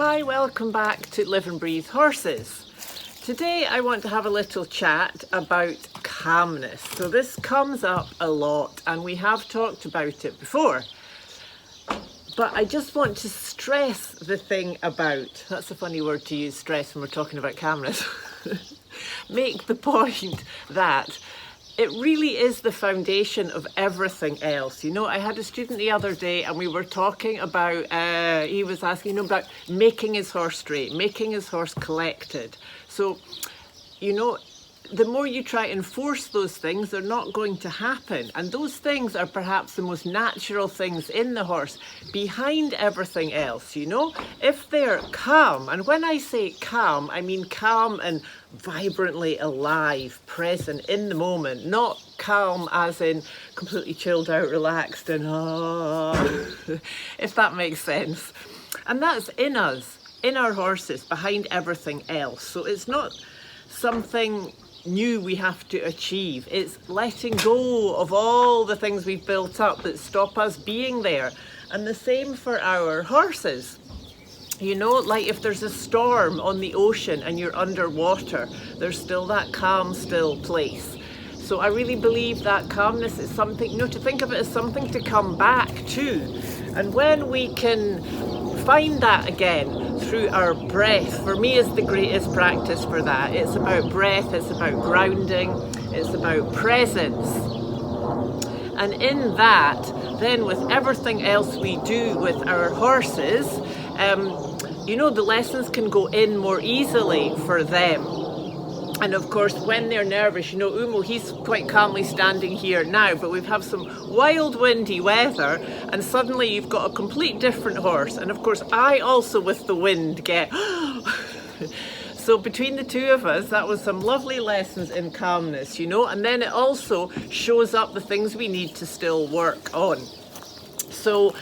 Hi, welcome back to Live and Breathe Horses. Today I want to have a little chat about calmness. So this comes up a lot and we have talked about it before. But I just want to stress the thing about, that's a funny word to use, stress, when we're talking about calmness. Make the point that it really is the foundation of everything else. You know, I had a student the other day and we were talking about, he was asking, about making his horse straight, making his horse collected. So, the more you try and force those things, they're not going to happen. And those things are perhaps the most natural things in the horse, behind everything else, If they're calm, and when I say calm, I mean calm and vibrantly alive, present in the moment, not calm as in completely chilled out, relaxed and if that makes sense. And that's in us, in our horses, behind everything else. So it's not something new we have to achieve. It's letting go of all the things we've built up that stop us being there. And the same for our horses. Like if there's a storm on the ocean and you're underwater, there's still that calm, still place. So I really believe that calmness is something, to think of it as something to come back to. And when we can find that again through our breath, for me is the greatest practice for that. It's about breath, it's about grounding, it's about presence. And in that, then with everything else we do with our horses, the lessons can go in more easily for them. And of course, when they're nervous, Umo, he's quite calmly standing here now, but we've had some wild windy weather and suddenly you've got a complete different horse. And of course, I also with the wind get... So between the two of us, that was some lovely lessons in calmness, and then it also shows up the things we need to still work on. So,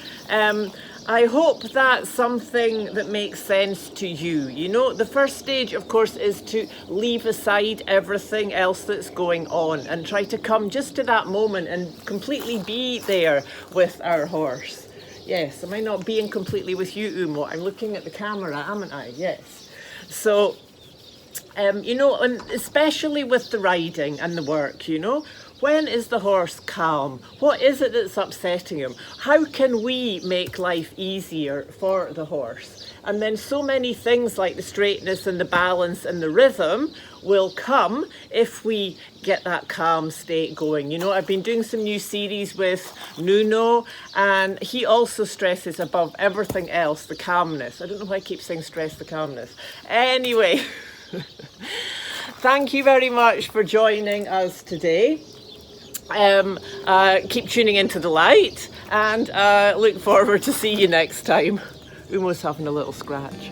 I hope that's something that makes sense to you. The first stage, of course, is to leave aside everything else that's going on and try to come just to that moment and completely be there with our horse. Yes, am I not being completely with you, Umo? I'm looking at the camera, haven't I? Yes. So, and especially with the riding and the work, when is the horse calm? What is it that's upsetting him? How can we make life easier for the horse? And then so many things like the straightness and the balance and the rhythm will come if we get that calm state going. I've been doing some new series with Nuno and he also stresses above everything else the calmness. I don't know why I keep saying stress the calmness. Anyway, thank you very much for joining us today. Keep tuning into the light and look forward to see you next time. Umo's having a little scratch.